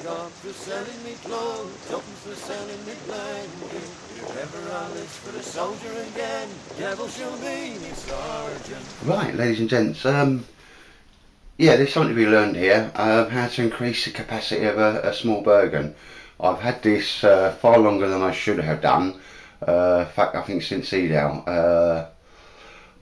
shops for selling me clothes, tuppence for selling me blanket. If ever I live for the soldier again, devil shall be me sergeant. Right, ladies and gents, yeah, there's something to be learned here. How to increase the capacity of a small bergen. I've had this far longer than I should have done. In fact, I think since Edel.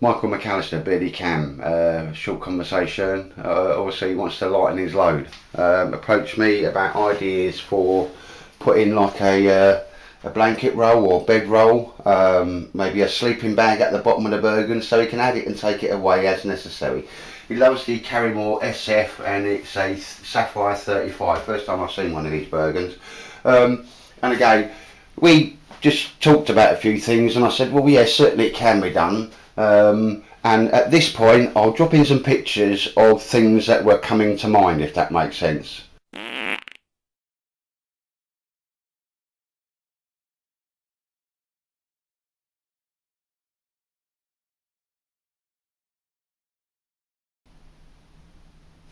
Michael McAllister, Beardy Cam, short conversation. Obviously, he wants to lighten his load. Approached me about ideas for putting like a blanket roll or bed roll, maybe a sleeping bag at the bottom of the bergen, so he can add it and take it away as necessary. He loves the Carrymore SF, and it's a Sapphire 35. First time I've seen one of these bergens. And again, we just talked about a few things, and I said, well, yeah, certainly it can be done. And at this point, I'll drop in some pictures of things that were coming to mind, if that makes sense.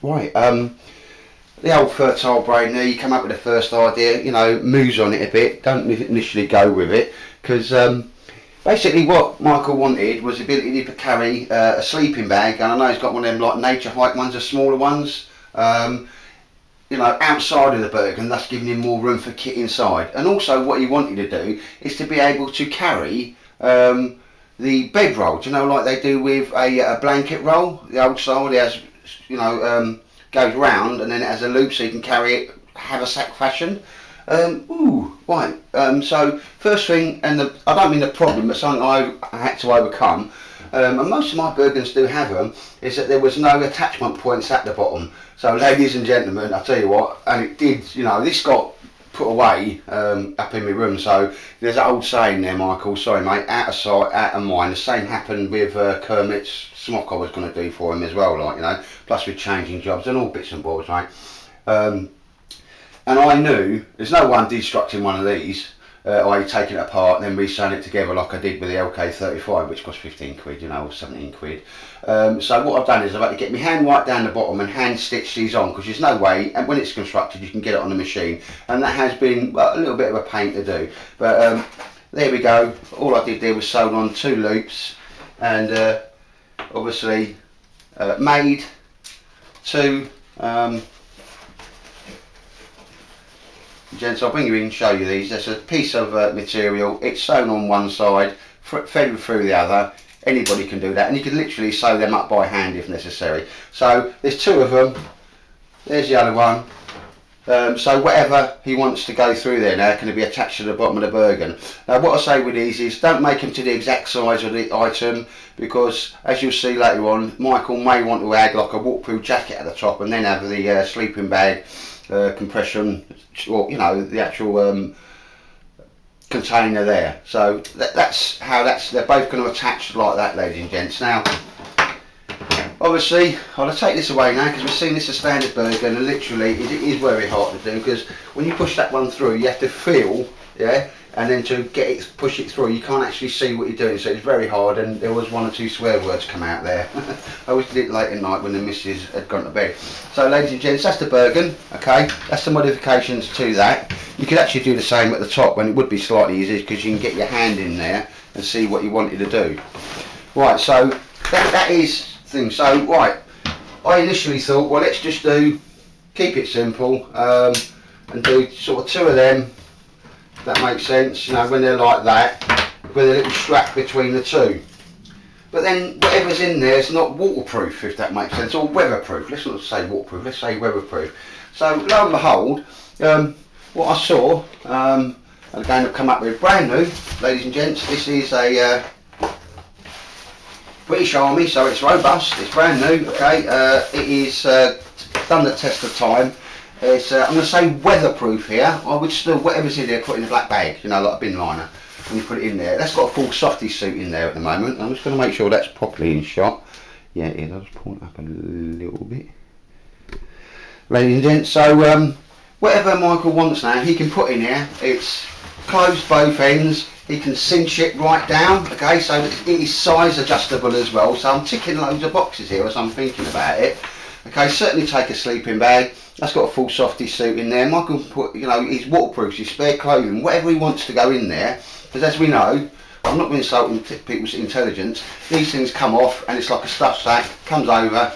Right, the old fertile brain there, you come up with the first idea, you know, moves on it a bit, don't initially go with it, because basically what Michael wanted was the ability to carry a sleeping bag, and I know he's got one of them like nature hike ones, the smaller ones, you know, outside of the bergen, thus giving him more room for kit inside. And also what he wanted to do is to be able to carry the bed roll, do you know, like they do with a blanket roll, the old style, it has, you know, goes round and then it has a loop so you can carry it haversack fashion. Right, so first thing, and I don't mean the problem, but something I had to overcome, and most of my bergens do have them, is that there was no attachment points at the bottom. So ladies and gentlemen, I'll tell you what, and it did, you know, this got put away up in my room, so there's that old saying there, Michael, sorry mate, out of sight, out of mind. The same happened with Kermit's smock I was going to do for him as well, like, you know, plus with changing jobs and all bits and bobs, right? And I knew there's no one destructing one of these, i.e. taking it apart and then resewing it together like I did with the LK35, which cost 15 quid, you know, or 17 quid. So what I've done is I've had to get my hand right down the bottom and hand stitch these on, because there's no way, and when it's constructed you can get it on the machine, and that has been a little bit of a pain to do. But there we go, all I did there was sew on 2 loops, and obviously made 2 gents, I'll bring you in and show you these. There's a piece of material, it's sewn on one side, fed through the other. Anybody can do that, and you can literally sew them up by hand if necessary. So there's 2 of them, there's the other one. So whatever he wants to go through there now can be attached to the bottom of the bergen. Now what I say with these is don't make them to the exact size of the item, because as you'll see later on, Michael may want to add like a waterproof jacket at the top and then have the sleeping bag, compression, or you know, the actual container there. So that's how they're both going to attach like that, ladies and gents. Now obviously I'll take this away now, because we've seen this as standard bergen, and literally it is very hard to do, because when you push that one through you have to feel, yeah, and then to get it, push it through, you can't actually see what you're doing, so it's very hard. And there was 1 or 2 swear words come out there. I always did it late at night when the missus had gone to bed. So ladies and gents, that's the bergen, okay, that's the modifications to that. You could actually do the same at the top, when it would be slightly easier because you can get your hand in there and see what you wanted to do. Right, so that is thing. So right, I initially thought, well, let's just keep it simple, and do sort of 2 of them, if that makes sense, you know, when they're like that, with a little strap between the 2. But then whatever's in there is not waterproof, if that makes sense, or weatherproof. Let's not say waterproof, let's say weatherproof. So lo and behold, what I saw, and again I've come up with brand new, ladies and gents, this is a British Army, so it's robust, it's brand new, okay, it is done the test of time. It's, I'm going to say weatherproof here. I would still, whatever's in there, put in a black bag, you know, like a bin liner, and you put it in there. That's got a full softy suit in there at the moment. I'm just going to make sure that's properly in shot. Yeah, it is. I'll just pull it up a little bit. Ladies and gents, so whatever Michael wants now, he can put in here. It's closed both ends. He can cinch it right down, okay, so it is size adjustable as well. So I'm ticking loads of boxes here as I'm thinking about it. Okay, certainly take a sleeping bag. That's got a full softy suit in there. Michael can put, you know, his waterproofs, his spare clothing, whatever he wants to go in there. Because as we know, I'm not insulting people's intelligence, these things come off and it's like a stuff sack, comes over,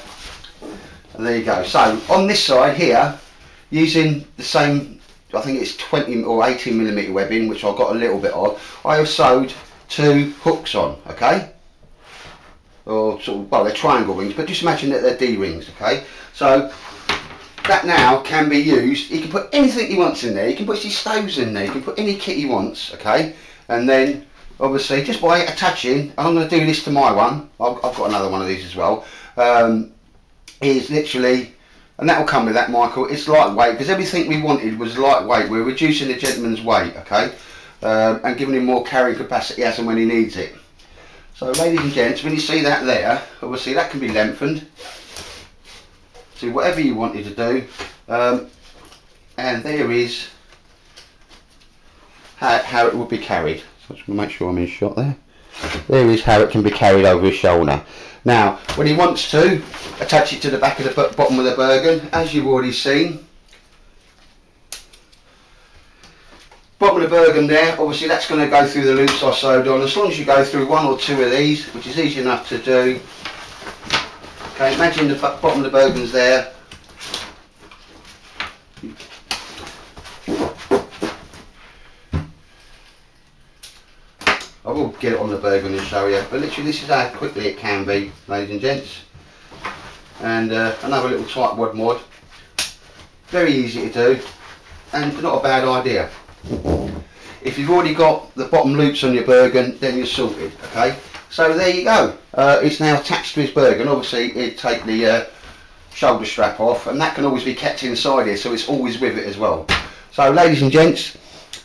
and there you go. So on this side here, using the same, I think it's 20 or 18mm webbing, which I've got a little bit of, I have sewed 2 hooks on, okay? Or sort of, well, they're triangle rings, but just imagine that they're D rings, okay? So that now can be used. He can put anything he wants in there. He can put his stoves in there. He can put any kit he wants, okay? And then obviously just by attaching, I'm going to do this to my one. I've got another one of these as well. Is literally, and that will come with that, Michael. It's lightweight because everything we wanted was lightweight. We're reducing the gentleman's weight, okay, and giving him more carrying capacity as and when he needs it. So ladies and gents, when you see that there, obviously that can be lengthened to whatever you wanted to do, and there is how it would be carried. So I'm just going to make sure I'm in shot there. There is how it can be carried over his shoulder. Now, when he wants to attach it to the back of the bottom of the bergen, as you've already seen, bottom of the bergen there, obviously that's going to go through the loops I sewed on. As long as you go through 1 or 2 of these, which is easy enough to do. Okay, imagine the bottom of the bergen's there. I will get it on the bergen and show you, but literally this is how quickly it can be, ladies and gents. And another little tight wad mod, very easy to do, and not a bad idea. If you've already got the bottom loops on your bergen, then you're sorted, okay? So there you go. It's now attached to his bergen. Obviously it'd take the shoulder strap off, and that can always be kept inside here, so it's always with it as well. So ladies and gents,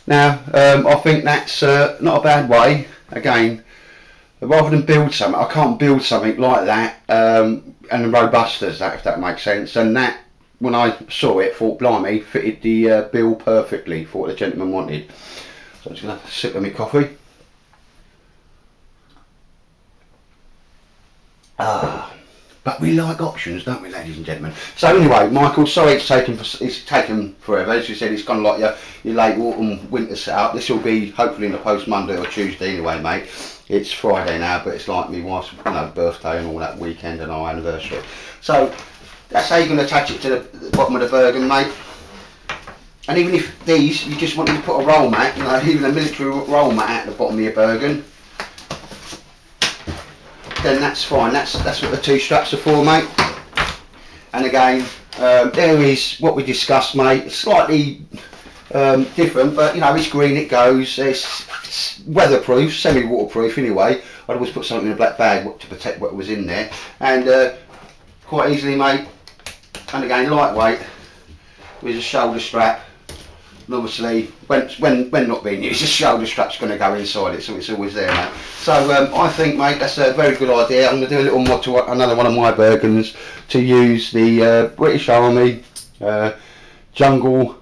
now I think that's not a bad way. Again, rather than build something, I can't build something like that and robust as that, if that makes sense. And that, when I saw it, thought blimey, fitted the bill perfectly for what the gentleman wanted. So I'm just going to have a sip of my coffee. But we like options, don't we, ladies and gentlemen? So anyway, Michael, sorry it's taken forever. As you said, it's kind of like your late autumn winter setup. This will be hopefully in the post Monday or Tuesday anyway, mate. It's Friday now, but it's like my wife's birthday and all that weekend and our anniversary. So that's how you're going to attach it to the bottom of the bergen, mate. And even if these, you just want to put a roll mat, you know, even a military roll mat at the bottom of your bergen, then that's fine. That's what the 2 straps are for, mate. And again, there is what we discussed, mate. It's slightly different, but you know, it's green, it goes. It's weatherproof, semi-waterproof anyway. I'd always put something in a black bag to protect what was in there, and quite easily, mate. And again, lightweight with a shoulder strap. And obviously, when not being used, the shoulder strap's going to go inside it, so it's always there, mate. So I think, mate, that's a very good idea. I'm going to do a little mod to another one of my bergens to use the British Army jungle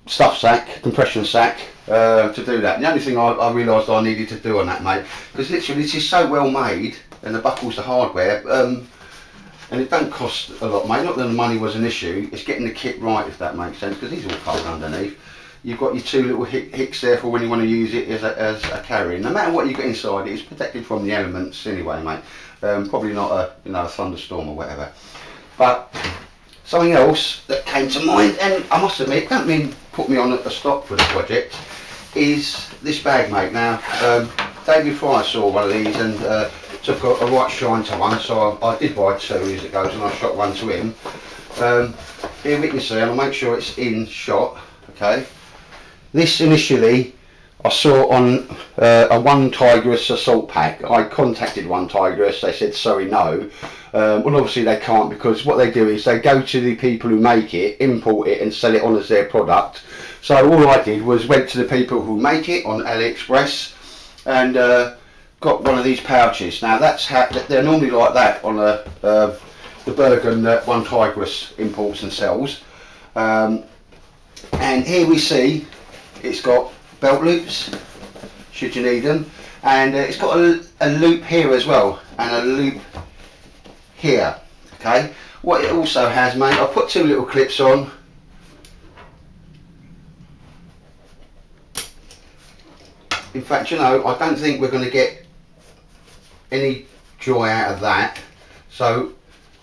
stuff sack, compression sack, to do that. And the only thing I realised I needed to do on that, mate, because literally this is so well made, and the buckles, the hardware, and it don't cost a lot, mate. Not that the money was an issue, it's getting the kit right, if that makes sense, because these are all cold underneath. You've got your 2 little hicks there for when you want to use it as a carry. No matter what you get inside, it's protected from the elements anyway, mate. Probably not a thunderstorm or whatever. But something else that came to mind, and I must admit, don't mean put me on a stop for the project, is this bag, mate. Now, day before I saw one of these and took a right shine to one, so I did buy 2 as it goes, and I shot one to him. Here we can see, and I'll make sure it's in shot, okay. This initially I saw on a One Tigress assault pack. I contacted One Tigress, they said sorry, no. Well, obviously they can't, because what they do is they go to the people who make it, import it and sell it on as their product. So all I did was went to the people who make it on AliExpress and got one of these pouches. Now that's how they're normally like that on the bergen that One Tigress imports and sells. And here we see it's got belt loops, should you need them, and it's got a loop here as well, and a loop here. Okay, what it also has, mate, I've put two little clips on. In fact, you know, I don't think we're going to get any joy out of that. So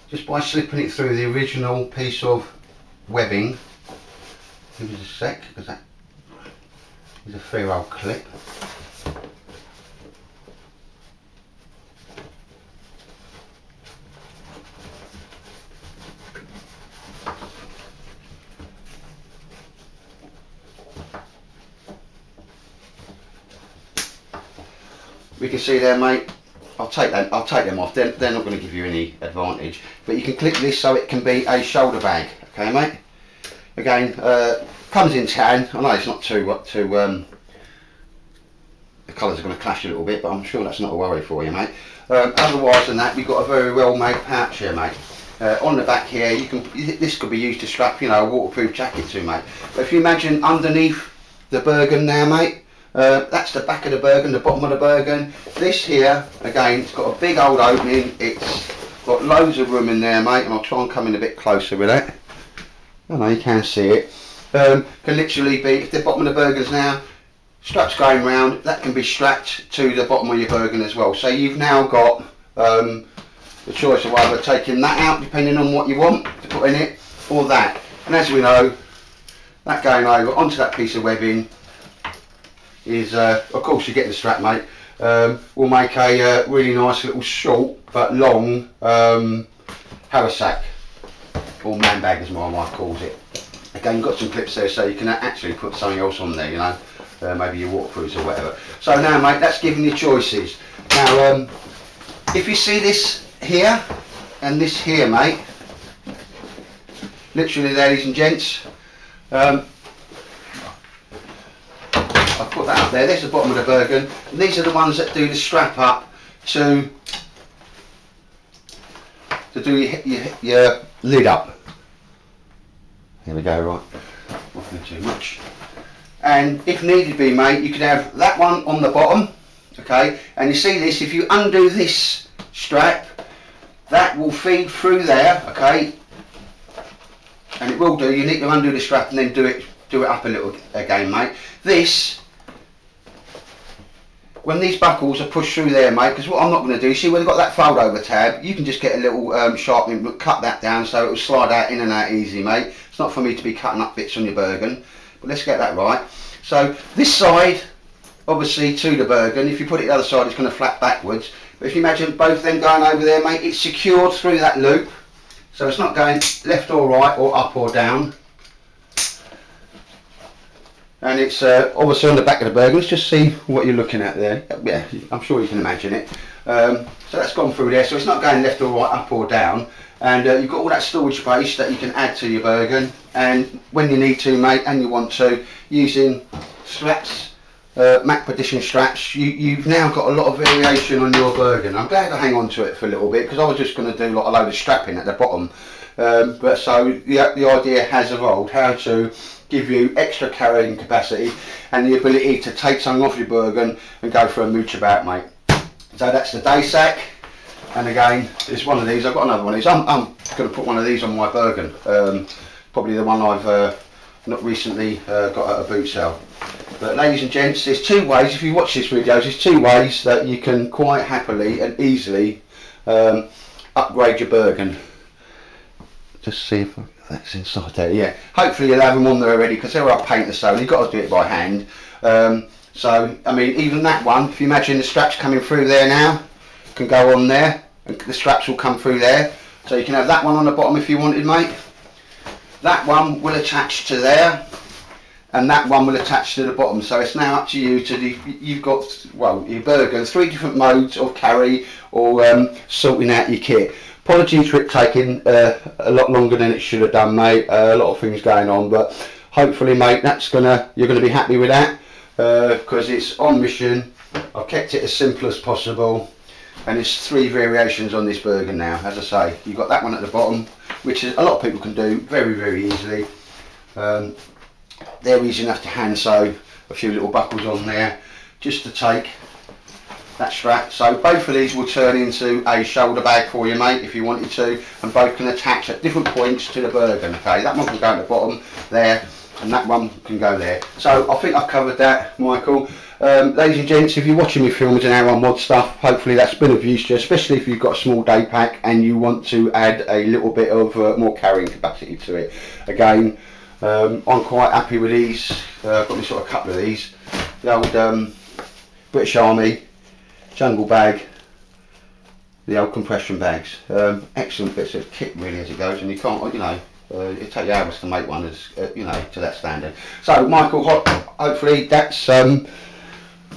just by slipping it through the original piece of webbing, give us a sec, because that is a fair old clip. We can see there, mate. I'll take them off. They're not going to give you any advantage. But you can clip this so it can be a shoulder bag. Okay, mate. Again, comes in tan. I know it's not too the colours are going to clash a little bit, but I'm sure that's not a worry for you, mate. Otherwise than that, you've got a very well made pouch here, mate. On the back here, this could be used to strap, you know, a waterproof jacket to, mate. But if you imagine underneath the bergen now, mate. That's the back of the bergen, the bottom of the bergen. This here, again, it's got a big old opening. It's got loads of room in there, mate, and I'll try and come in a bit closer with it. I know you can see it. Can literally be, if the bottom of the bergen's now, straps going round, that can be strapped to the bottom of your bergen as well. So you've now got the choice of either taking that out, depending on what you want to put in it, or that. And as we know, that going over onto that piece of webbing is, of course, you get the strap, mate. We'll make a really nice little short but long rucksack, or man bag as my wife calls it. Again, you've got some clips there so you can actually put something else on there, you know, maybe your waterproofs or whatever. So now, mate, that's giving you choices. Now, if you see this here and this here, mate, literally, ladies and gents, I've put that up there. There's the bottom of the bergen. And these are the ones that do the strap up to do your lid up. There we go, right. Not doing too much. And if needed be, mate, you could have that one on the bottom, okay? And you see this, if you undo this strap, that will feed through there, okay? And it will do. You need to undo the strap and then do it up a little again, mate. This, when these buckles are pushed through there, mate, because what I'm not going to do, see where they've got that fold over tab, you can just get a little sharpening, cut that down so it will slide out in and out easy, mate. It's not for me to be cutting up bits on your bergen, but let's get that right. So this side, obviously to the bergen, if you put it the other side, it's going to flap backwards. But if you imagine both them going over there, mate, it's secured through that loop, so it's not going left or right or up or down. And it's obviously on the back of the bergen. Let's just see what you're looking at there. Yeah, I'm sure you can imagine it. So that's gone through there, so it's not going left or right, up or down. And you've got all that storage space that you can add to your bergen. And when you need to, mate, and you want to, using straps, Mac Petition straps, you've now got a lot of variation on your bergen. I'm glad to hang on to it for a little bit, because I was just going to do like a load of strapping at the bottom. But so the idea has evolved how to give you extra carrying capacity and the ability to take something off your bergen and go for a mooch about, mate. So that's the day sack, and again, it's one of these. I've got another one of these. I'm going to put one of these on my bergen, probably the one I've not recently got at a boot sale. But ladies and gents, there's two ways, if you watch this video, there's two ways that you can quite happily and easily upgrade your bergen. Just see if that's inside there. Yeah, hopefully you'll have them on there already, because they're all paint the sewn. You've got to do it by hand. So I mean, even that one, if you imagine the straps coming through there now, can go on there, and the straps will come through there. So you can have that one on the bottom if you wanted, mate. That one will attach to there, and that one will attach to the bottom. So it's now up to you to do. You've got, well, your bergen, 3 different modes of carry or sorting out your kit. Apologies for it taking a lot longer than it should have done, mate. A lot of things going on, but hopefully, mate, you're gonna be happy with that, because it's on mission. I've kept it as simple as possible, and there's 3 variations on this bergen now. As I say, you've got that one at the bottom, which is, a lot of people can do very, very easily. They're easy enough to hand sew a few little buckles on there, just to take that strap. So both of these will turn into a shoulder bag for you, mate, if you wanted to, and both can attach at different points to the bergen. Okay, that one can go at the bottom there, and that one can go there. So I think I've covered that, Michael. Ladies and gents, if you're watching me films and how I mod stuff, hopefully that's been of use to you, especially if you've got a small day pack and you want to add a little bit of more carrying capacity to it. Again, I'm quite happy with these. I've got this sort of couple of these. The old British Army jungle bag, the old compression bags. Excellent bits of kit really as it goes, and you can't, you know, it takes you hours to make one as you know, to that standard. So Michael, hopefully that's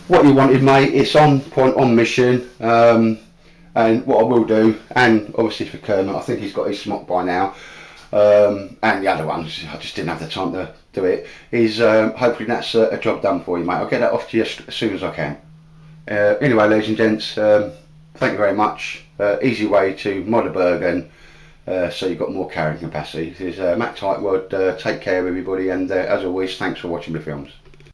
what you wanted, mate. It's on point, on mission. And what I will do, and obviously for Kermit, I think he's got his smock by now, and the other ones, I just didn't have the time to do it, is hopefully that's a job done for you, mate. I'll get that off to you as soon as I can. Anyway, ladies and gents, thank you very much. Easy way to mod a bergen, so you've got more carrying capacity. This is Matt Tightwad. Take care everybody, and as always, thanks for watching the films.